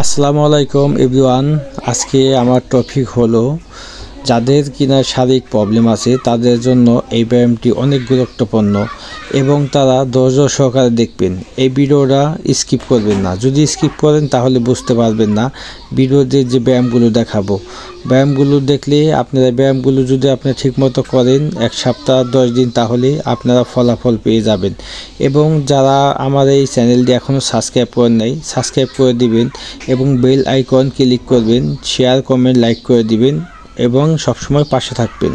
আসসালামু আলাইকুম এভরিওয়ান। আজকে আমার টপিক হলো যাদের কিনা শারীরিক প্রবলেম আছে তাদের জন্য এই ব্যায়ামটি অনেক গুরুত্বপূর্ণ এবং তারা ধৈর্য সহকারে দেখবেন। এই ভিডিওটা স্কিপ করবেন না। যদি স্কিপ করেন তাহলে বুঝতে পারবেন না ভিডিওতে যে ব্যায়ামগুলো দেখাবো। ব্যায়ামগুলো দেখলে আপনারা ব্যায়ামগুলো যদি আপনি ঠিকমতো করেন 1 সপ্তাহ 10 দিন তাহলে আপনারা ফলাফল পেয়ে যাবেন। এবং যারা আমার এই চ্যানেলটি এখনও সাবস্ক্রাইব করেন নাই সাবস্ক্রাইব করে দিবেন এবং বেল আইকন ক্লিক করবেন, শেয়ার কমেন্ট লাইক করে দিবেন এবং সবসময় পাশে থাকবেন।